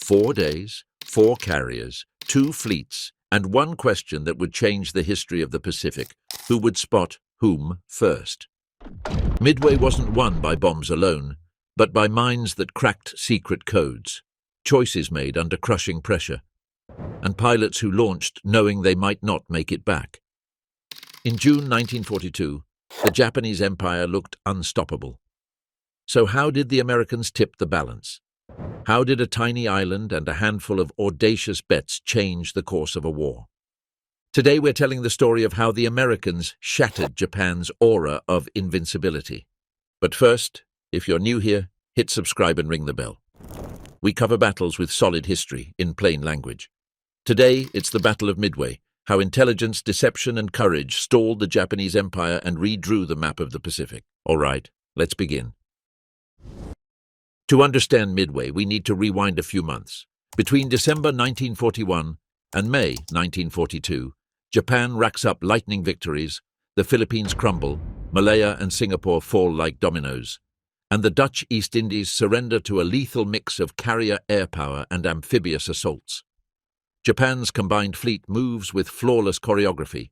4 days, 4 carriers, 2 fleets, and one question that would change the history of the Pacific: who would spot whom first? Midway wasn't won by bombs alone, but by minds that cracked secret codes, choices made under crushing pressure, and pilots who launched knowing they might not make it back. In June 1942, the Japanese Empire looked unstoppable. So how did the Americans tip the balance? How did a tiny island and a handful of audacious bets change the course of a war? Today we're telling the story of how the Americans shattered Japan's aura of invincibility. But first, if you're new here, hit subscribe and ring the bell. We cover battles with solid history in plain language. Today, it's the Battle of Midway, how intelligence, deception, and courage stalled the Japanese Empire and redrew the map of the Pacific. All right, let's begin. To understand Midway, we need to rewind a few months. Between December 1941 and May 1942, Japan racks up lightning victories, the Philippines crumble, Malaya and Singapore fall like dominoes, and the Dutch East Indies surrender to a lethal mix of carrier air power and amphibious assaults. Japan's combined fleet moves with flawless choreography.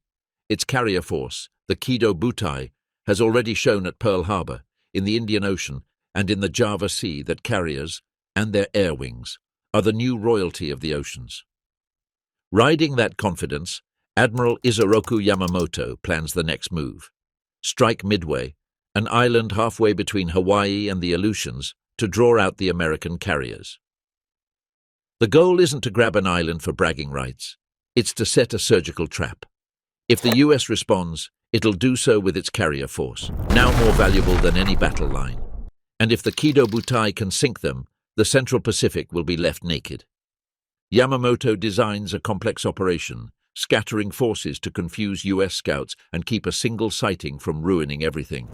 Its carrier force, the Kido Butai, has already shown at Pearl Harbor, in the Indian Ocean, and in the Java Sea that carriers, and their air wings, are the new royalty of the oceans. Riding that confidence, Admiral Isoroku Yamamoto plans the next move: strike Midway, an island halfway between Hawaii and the Aleutians, to draw out the American carriers. The goal isn't to grab an island for bragging rights, it's to set a surgical trap. If the US responds, it'll do so with its carrier force, now more valuable than any battle line. And if the Kido Butai can sink them, the Central Pacific will be left naked. Yamamoto designs a complex operation, scattering forces to confuse US scouts and keep a single sighting from ruining everything.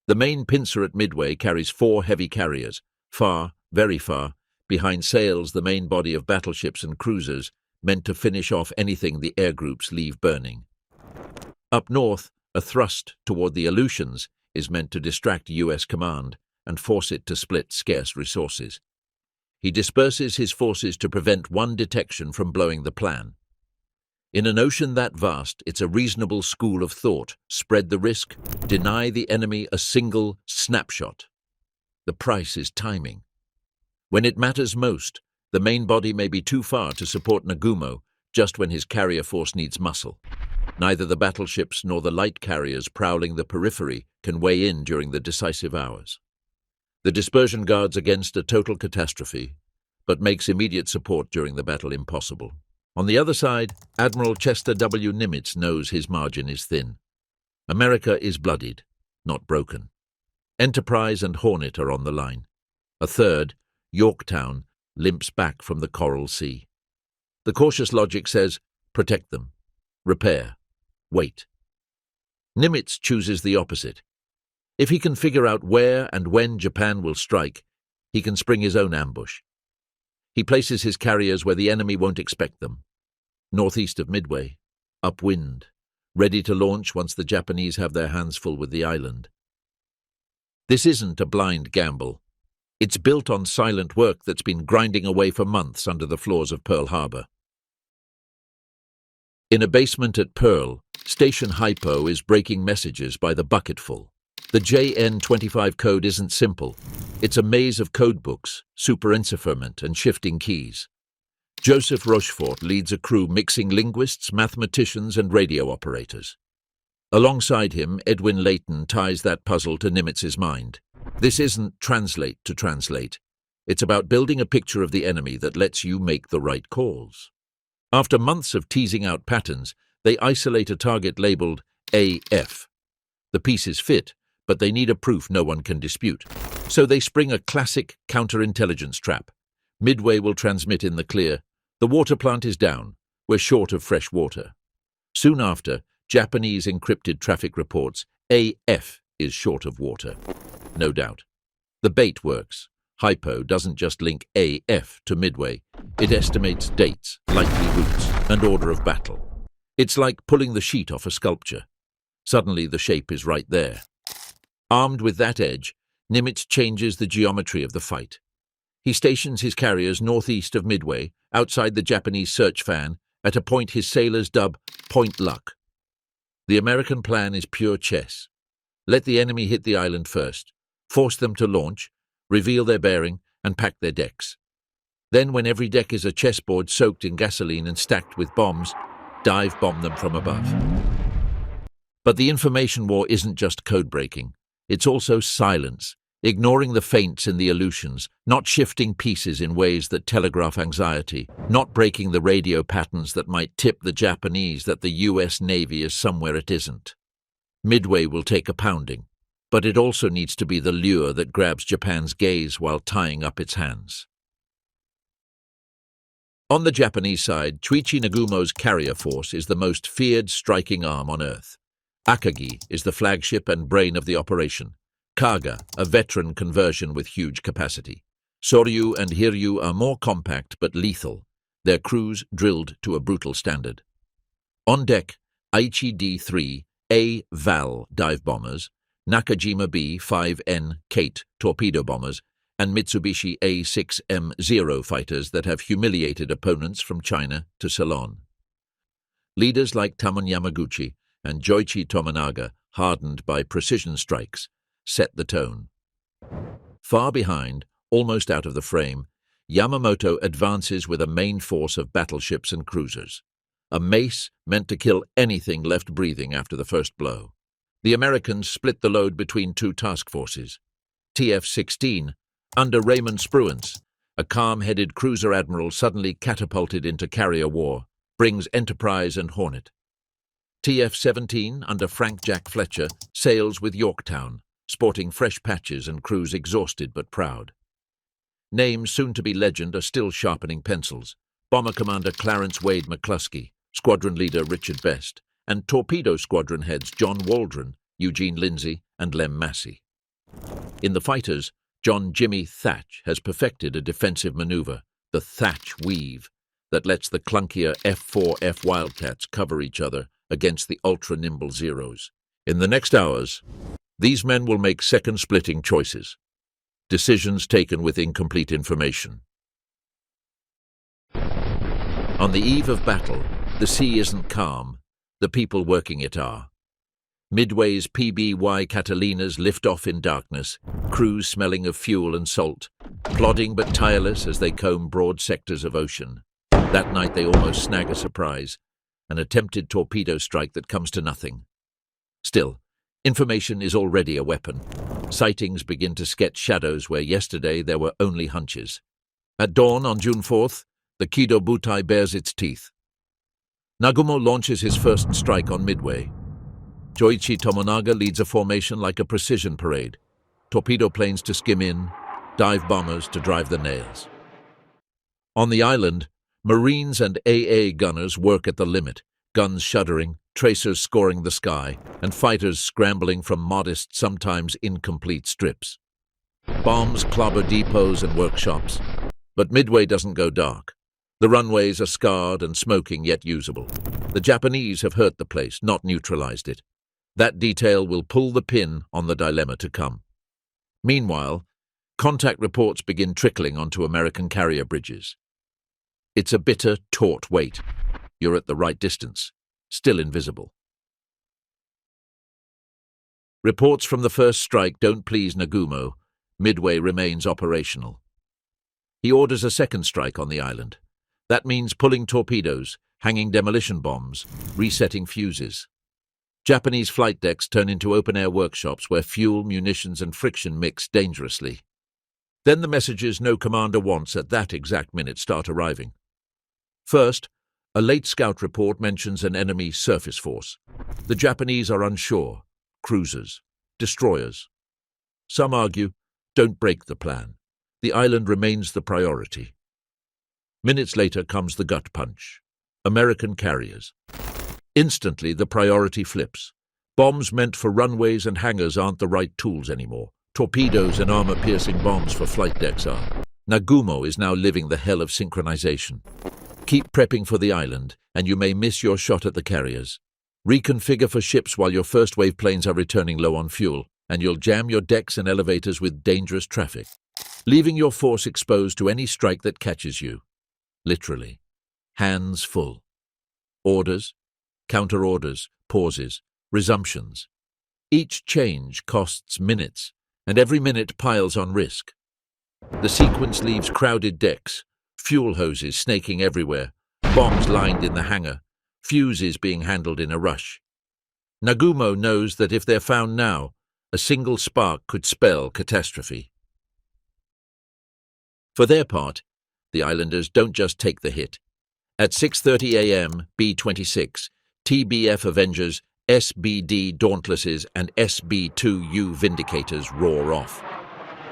The main pincer at Midway carries 4 heavy carriers, far, very far, behind sails the main body of battleships and cruisers, meant to finish off anything the air groups leave burning. Up north, a thrust toward the Aleutians is meant to distract US command and force it to split scarce resources. He disperses his forces to prevent one detection from blowing the plan. In an ocean that vast, it's a reasonable school of thought: spread the risk, deny the enemy a single snapshot. The price is timing. When it matters most, the main body may be too far to support Nagumo just when his carrier force needs muscle. Neither the battleships nor the light carriers prowling the periphery can weigh in during the decisive hours. The dispersion guards against a total catastrophe, but makes immediate support during the battle impossible. On the other side, Admiral Chester W. Nimitz knows his margin is thin. America is bloodied, not broken. Enterprise and Hornet are on the line. A third, Yorktown, limps back from the Coral Sea. The cautious logic says, protect them, repair, wait. Nimitz chooses the opposite. If he can figure out where and when Japan will strike, he can spring his own ambush. He places his carriers where the enemy won't expect them. Northeast of Midway, upwind, ready to launch once the Japanese have their hands full with the island. This isn't a blind gamble. It's built on silent work that's been grinding away for months under the floors of Pearl Harbor. In a basement at Pearl, Station Hypo is breaking messages by the bucketful. The JN25 code isn't simple. It's a maze of codebooks, superinterferment, and shifting keys. Joseph Rochefort leads a crew mixing linguists, mathematicians, and radio operators. Alongside him, Edwin Layton ties that puzzle to Nimitz's mind. This isn't translate to translate. It's about building a picture of the enemy that lets you make the right calls. After months of teasing out patterns, they isolate a target labeled AF. The pieces fit, but they need a proof no one can dispute. So they spring a classic counterintelligence trap. Midway will transmit in the clear, the water plant is down, we're short of fresh water. Soon after, Japanese encrypted traffic reports, AF is short of water. No doubt. The bait works. Hypo doesn't just link AF to Midway, it estimates dates, likely routes, and order of battle. It's like pulling the sheet off a sculpture. Suddenly the shape is right there. Armed with that edge, Nimitz changes the geometry of the fight. He stations his carriers northeast of Midway, outside the Japanese search fan, at a point his sailors dub Point Luck. The American plan is pure chess. Let the enemy hit the island first, force them to launch, reveal their bearing, and pack their decks. Then, when every deck is a chessboard soaked in gasoline and stacked with bombs, dive bomb them from above. But the information war isn't just code-breaking. It's also silence, ignoring the feints and the illusions, not shifting pieces in ways that telegraph anxiety, not breaking the radio patterns that might tip the Japanese that the US Navy is somewhere it isn't. Midway will take a pounding, but it also needs to be the lure that grabs Japan's gaze while tying up its hands. On the Japanese side, Chuichi Nagumo's carrier force is the most feared striking arm on Earth. Akagi is the flagship and brain of the operation. Kaga, a veteran conversion with huge capacity. Sōryū and Hiryū are more compact but lethal, their crews drilled to a brutal standard. On deck, Aichi D-3 A-Val dive bombers, Nakajima B-5N Kate torpedo bombers, and Mitsubishi A-6M0 fighters that have humiliated opponents from China to Ceylon. Leaders like Tamon Yamaguchi and Joichi Tominaga, hardened by precision strikes, set the tone. Far behind, almost out of the frame, Yamamoto advances with a main force of battleships and cruisers. A mace meant to kill anything left breathing after the first blow. The Americans split the load between two task forces. TF-16, under Raymond Spruance, a calm-headed cruiser admiral suddenly catapulted into carrier war, brings Enterprise and Hornet. TF-17, under Frank Jack Fletcher, sails with Yorktown, sporting fresh patches and crews exhausted but proud. Names soon to be legend are still sharpening pencils. Bomber Commander Clarence Wade McCluskey, Squadron Leader Richard Best, and Torpedo Squadron heads John Waldron, Eugene Lindsay, and Lem Massey. In the fighters, John Jimmy Thatch has perfected a defensive maneuver, the Thatch Weave, that lets the clunkier F-4F Wildcats cover each other against the ultra-nimble Zeros. In the next hours, these men will make second-splitting choices, decisions taken with incomplete information. On the eve of battle, the sea isn't calm, the people working it are. Midway's PBY Catalinas lift off in darkness, crews smelling of fuel and salt, plodding but tireless as they comb broad sectors of ocean. That night they almost snag a surprise, an attempted torpedo strike that comes to nothing. Still, information is already a weapon. Sightings begin to sketch shadows where yesterday there were only hunches. At dawn on June 4th, the Kido Butai bares its teeth. Nagumo launches his first strike on Midway. Joichi Tominaga leads a formation like a precision parade. Torpedo planes to skim in, dive bombers to drive the nails. On the island, Marines and AA gunners work at the limit, guns shuddering, tracers scoring the sky, and fighters scrambling from modest, sometimes incomplete strips. Bombs clobber depots and workshops. But Midway doesn't go dark. The runways are scarred and smoking yet usable. The Japanese have hurt the place, not neutralized it. That detail will pull the pin on the dilemma to come. Meanwhile, contact reports begin trickling onto American carrier bridges. It's a bitter, taut wait. You're at the right distance, still invisible. Reports from the first strike don't please Nagumo. Midway remains operational. He orders a second strike on the island. That means pulling torpedoes, hanging demolition bombs, resetting fuses. Japanese flight decks turn into open-air workshops where fuel, munitions, and friction mix dangerously. Then the messages no commander wants at that exact minute start arriving. First, a late scout report mentions an enemy surface force. The Japanese are unsure. Cruisers, destroyers. Some argue, don't break the plan. The island remains the priority. Minutes later comes the gut punch. American carriers. Instantly, the priority flips. Bombs meant for runways and hangars aren't the right tools anymore. Torpedoes and armor-piercing bombs for flight decks are. Nagumo is now living the hell of synchronization. Keep prepping for the island, and you may miss your shot at the carriers. Reconfigure for ships while your first-wave planes are returning low on fuel, and you'll jam your decks and elevators with dangerous traffic. leaving your force exposed to any strike that catches you. Literally. Hands full. Orders, counter-orders, pauses, resumptions. Each change costs minutes, and every minute piles on risk. The sequence leaves crowded decks, fuel hoses snaking everywhere, bombs lined in the hangar, fuses being handled in a rush. Nagumo knows that if they're found now, a single spark could spell catastrophe. For their part, the islanders don't just take the hit. At 6:30 a.m., B-26, TBF Avengers, SBD Dauntlesses and SB-2U Vindicators roar off.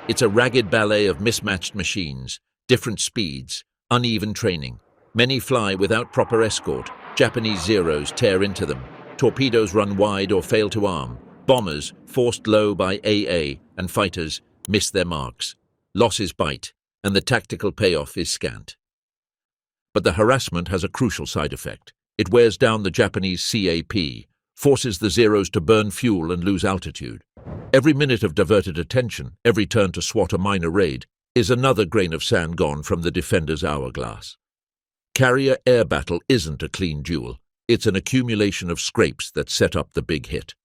It's a ragged ballet of mismatched machines, different speeds, uneven training. Many fly without proper escort. Japanese Zeros tear into them. Torpedoes run wide or fail to arm. Bombers, forced low by AA, and fighters miss their marks. Losses bite, and the tactical payoff is scant. But the harassment has a crucial side effect. It wears down the Japanese CAP, forces the Zeros to burn fuel and lose altitude. Every minute of diverted attention, every turn to swat a minor raid, is another grain of sand gone from the defender's hourglass. Carrier-air battle isn't a clean duel. It's an accumulation of scrapes that set up the big hit.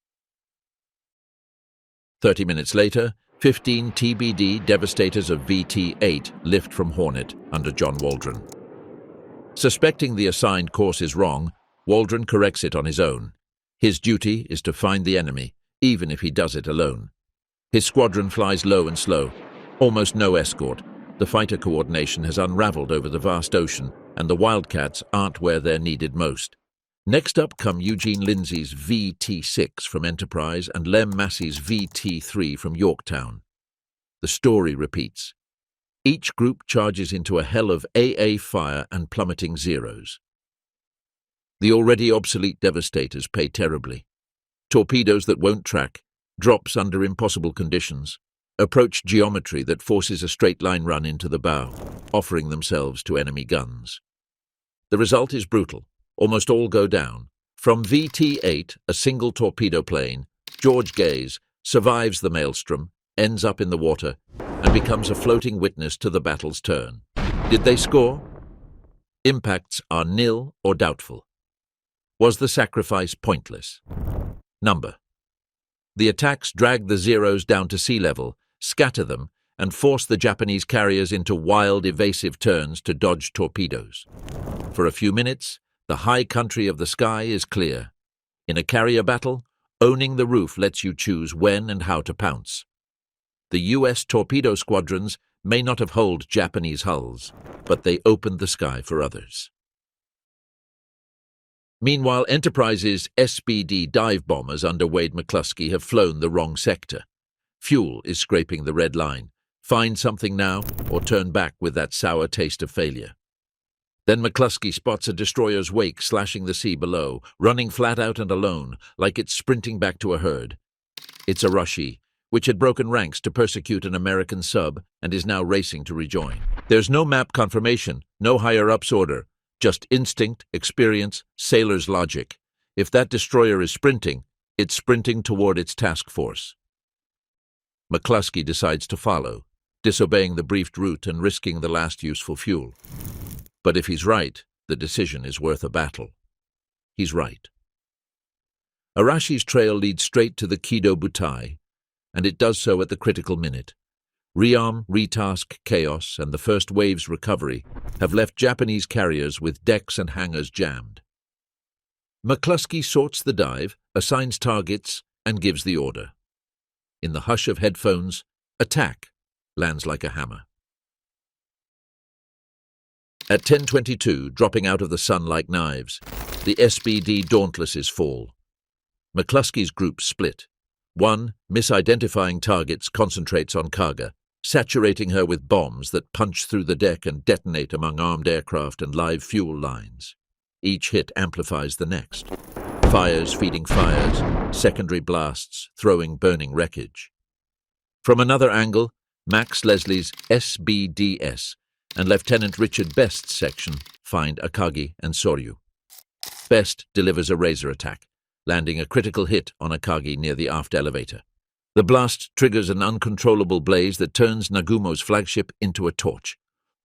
30 minutes later, 15 TBD Devastators of VT-8 lift from Hornet under John Waldron. Suspecting the assigned course is wrong, Waldron corrects it on his own. His duty is to find the enemy, even if he does it alone. His squadron flies low and slow, almost no escort. The fighter coordination has unraveled over the vast ocean, and the Wildcats aren't where they're needed most. Next up come Eugene Lindsay's VT-6 from Enterprise and Lem Massey's VT-3 from Yorktown. The story repeats. Each group charges into a hell of AA fire and plummeting Zeros. The already obsolete Devastators pay terribly. Torpedoes that won't track, drops under impossible conditions, approach geometry that forces a straight-line run into the bow, offering themselves to enemy guns. The result is brutal. Almost all go down. From VT-8, a single torpedo plane, George Gaze survives the maelstrom, ends up in the water, and becomes a floating witness to the battle's turn. Did they score? Impacts are nil or doubtful. Was the sacrifice pointless? Number. The attacks drag the Zeros down to sea level, scatter them, and force the Japanese carriers into wild, evasive turns to dodge torpedoes. For a few minutes, the high country of the sky is clear. In a carrier battle, owning the roof lets you choose when and how to pounce. The U.S. torpedo squadrons may not have holed Japanese hulls, but they opened the sky for others. Meanwhile, Enterprise's SBD dive bombers under Wade McCluskey have flown the wrong sector. Fuel is scraping the red line. Find something now, or turn back with that sour taste of failure. Then McCluskey spots a destroyer's wake slashing the sea below, running flat out and alone, like it's sprinting back to a herd. It's a Rushi, which had broken ranks to persecute an American sub and is now racing to rejoin. There's no map confirmation, no higher-ups order, just instinct, experience, sailor's logic. If that destroyer is sprinting, it's sprinting toward its task force. McCluskey decides to follow, disobeying the briefed route and risking the last useful fuel. But if he's right, the decision is worth a battle. He's right. Arashi's trail leads straight to the Kido Butai, and it does so at the critical minute. Rearm, retask, chaos, and the first wave's recovery have left Japanese carriers with decks and hangars jammed. McCluskey sorts the dive, assigns targets, and gives the order. In the hush of headphones, attack lands like a hammer. At 10:22, dropping out of the sun like knives, the SBD Dauntlesses fall. McCluskey's group split. One, misidentifying targets, concentrates on Kaga, saturating her with bombs that punch through the deck and detonate among armed aircraft and live fuel lines. Each hit amplifies the next. Fires feeding fires, secondary blasts throwing burning wreckage. From another angle, Max Leslie's SBDS and Lieutenant Richard Best's section find Akagi and Sōryū. Best delivers a razor attack, landing a critical hit on Akagi near the aft elevator. The blast triggers an uncontrollable blaze that turns Nagumo's flagship into a torch.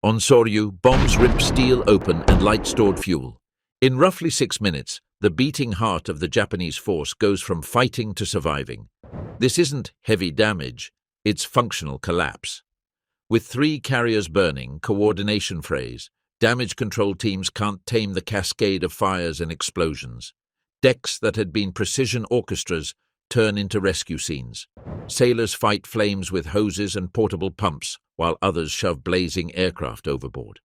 On Sōryū, bombs rip steel open and light stored fuel. In roughly 6 minutes, the beating heart of the Japanese force goes from fighting to surviving. This isn't heavy damage, it's functional collapse. With 3 carriers burning, coordination frays, damage control teams can't tame the cascade of fires and explosions. Decks that had been precision orchestras turn into rescue scenes. Sailors fight flames with hoses and portable pumps, while others shove blazing aircraft overboard.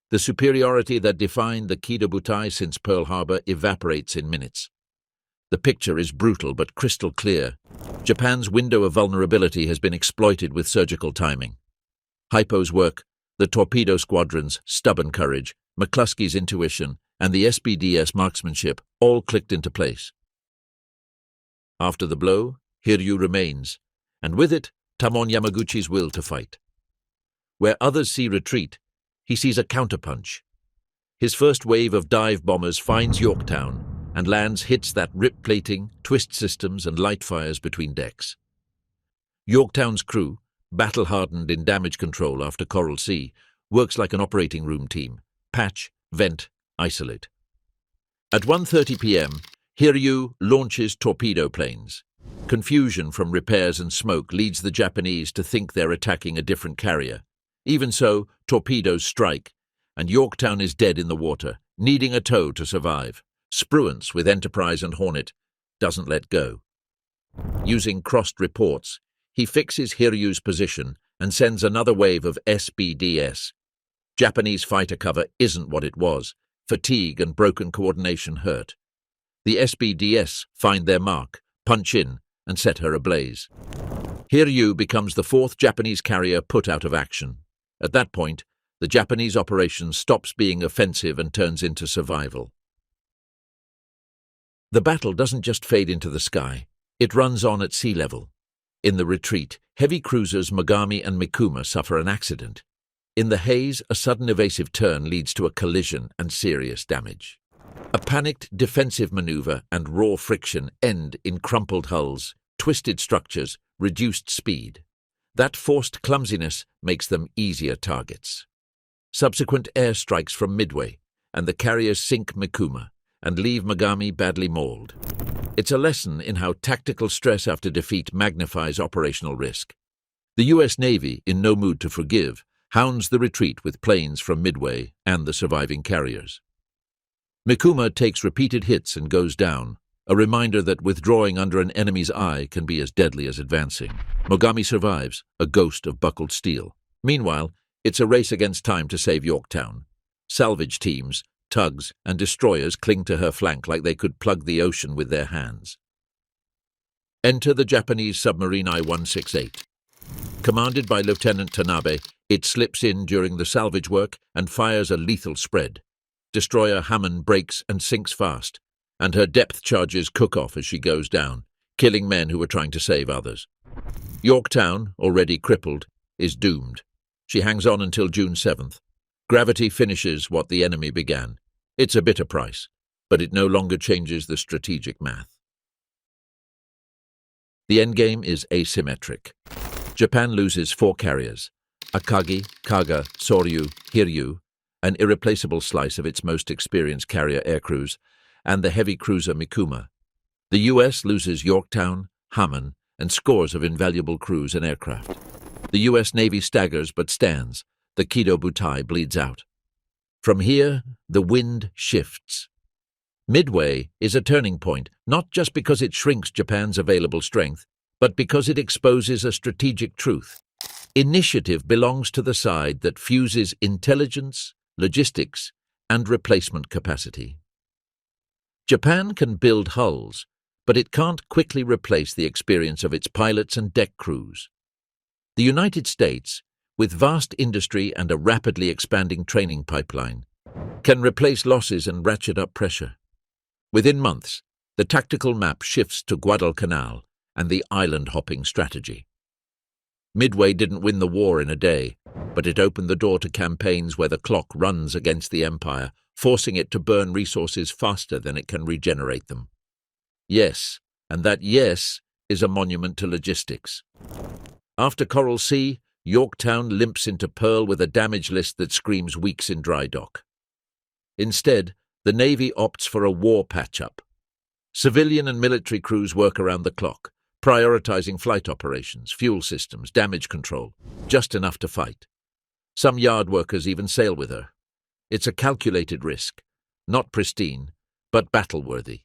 The superiority that defined the Kido Butai since Pearl Harbor evaporates in minutes. The picture is brutal but crystal clear. Japan's window of vulnerability has been exploited with surgical timing. Hypo's work, the Torpedo Squadron's stubborn courage, McCluskey's intuition, and the SBDS marksmanship all clicked into place. After the blow, Hiryū remains, and with it, Tamon Yamaguchi's will to fight. Where others see retreat, he sees a counterpunch. His first wave of dive bombers finds Yorktown and lands hits that rip plating, twist systems, and light fires between decks. Yorktown's crew, battle-hardened in damage control after Coral Sea, works like an operating room team: patch, vent, isolate. At 1:30 p.m., Hiryū launches torpedo planes. Confusion from repairs and smoke leads the Japanese to think they're attacking a different carrier. Even so, torpedoes strike, and Yorktown is dead in the water, needing a tow to survive. Spruance, with Enterprise and Hornet, doesn't let go. Using crossed reports, he fixes Hiryū's position and sends another wave of SBDS. Japanese fighter cover isn't what it was. Fatigue and broken coordination hurt. The SBDS find their mark, punch in, and set her ablaze. Hiryū becomes the 4th Japanese carrier put out of action. At that point, the Japanese operation stops being offensive and turns into survival. The battle doesn't just fade into the sky, it runs on at sea level. In the retreat, heavy cruisers Mogami and Mikuma suffer an accident. In the haze, a sudden evasive turn leads to a collision and serious damage. A panicked defensive maneuver and raw friction end in crumpled hulls, twisted structures, reduced speed. That forced clumsiness makes them easier targets. Subsequent airstrikes from Midway, and the carriers sink Mikuma and leave Mogami badly mauled. It's a lesson in how tactical stress after defeat magnifies operational risk. The U.S. Navy, in no mood to forgive, hounds the retreat with planes from Midway and the surviving carriers. Mikuma takes repeated hits and goes down, a reminder that withdrawing under an enemy's eye can be as deadly as advancing. Mogami survives, a ghost of buckled steel. Meanwhile, it's a race against time to save Yorktown. Salvage teams, tugs, and destroyers cling to her flank like they could plug the ocean with their hands. Enter the Japanese submarine I-168. Commanded by Lieutenant Tanabe, it slips in during the salvage work and fires a lethal spread. Destroyer Hammond breaks and sinks fast, and her depth charges cook off as she goes down, killing men who were trying to save others. Yorktown, already crippled, is doomed. She hangs on until June 7th. Gravity finishes what the enemy began. It's a bitter price, but it no longer changes the strategic math. The endgame is asymmetric. Japan loses 4 carriers: Akagi, Kaga, Sōryū, Hiryū, an irreplaceable slice of its most experienced carrier aircrews, and the heavy cruiser Mikuma. The U.S. loses Yorktown, Hammond, and scores of invaluable crews and aircraft. The U.S. Navy staggers but stands. The Kido Butai bleeds out. From here, the wind shifts. Midway is a turning point, not just because it shrinks Japan's available strength, but because it exposes a strategic truth. Initiative belongs to the side that fuses intelligence, logistics, and replacement capacity. Japan can build hulls, but it can't quickly replace the experience of its pilots and deck crews. The United States, with vast industry and a rapidly expanding training pipeline, can replace losses and ratchet up pressure. Within months, the tactical map shifts to Guadalcanal and the island-hopping strategy. Midway didn't win the war in a day, but it opened the door to campaigns where the clock runs against the Empire, forcing it to burn resources faster than it can regenerate them. Yes, and that yes is a monument to logistics. After Coral Sea, Yorktown limps into Pearl with a damage list that screams weeks in dry dock. Instead, the Navy opts for a war patch-up. Civilian and military crews work around the clock, prioritizing flight operations, fuel systems, damage control, just enough to fight. Some yard workers even sail with her. It's a calculated risk, not pristine, but battle-worthy.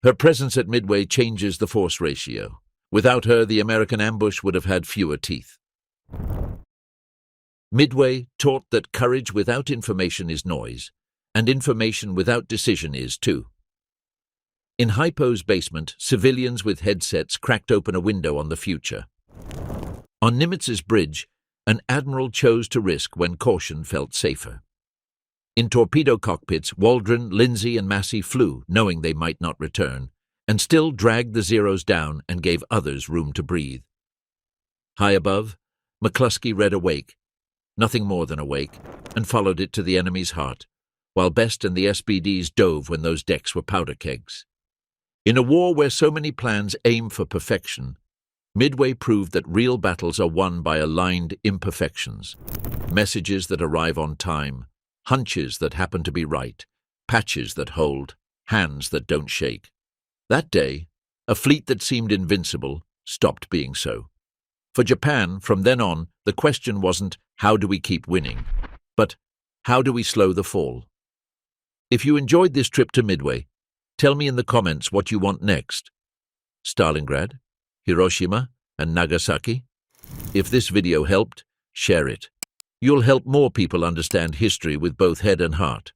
Her presence at Midway changes the force ratio. Without her, the American ambush would have had fewer teeth. Midway taught that courage without information is noise, and information without decision is too. In Hypo's basement, civilians with headsets cracked open a window on the future. On Nimitz's bridge, an admiral chose to risk when caution felt safer. In torpedo cockpits, Waldron, Lindsay, and Massey flew, knowing they might not return, and still dragged the Zeros down and gave others room to breathe. High above, McCluskey read Awake, nothing more than Awake, and followed it to the enemy's heart, while Best and the SBDs dove when those decks were powder kegs. In a war where so many plans aim for perfection, Midway proved that real battles are won by aligned imperfections, messages that arrive on time, hunches that happen to be right, patches that hold, hands that don't shake. That day, a fleet that seemed invincible stopped being so. For Japan, from then on, the question wasn't, how do we keep winning, but how do we slow the fall? If you enjoyed this trip to Midway, tell me in the comments what you want next. Stalingrad, Hiroshima, and Nagasaki? If this video helped, share it. You'll help more people understand history with both head and heart.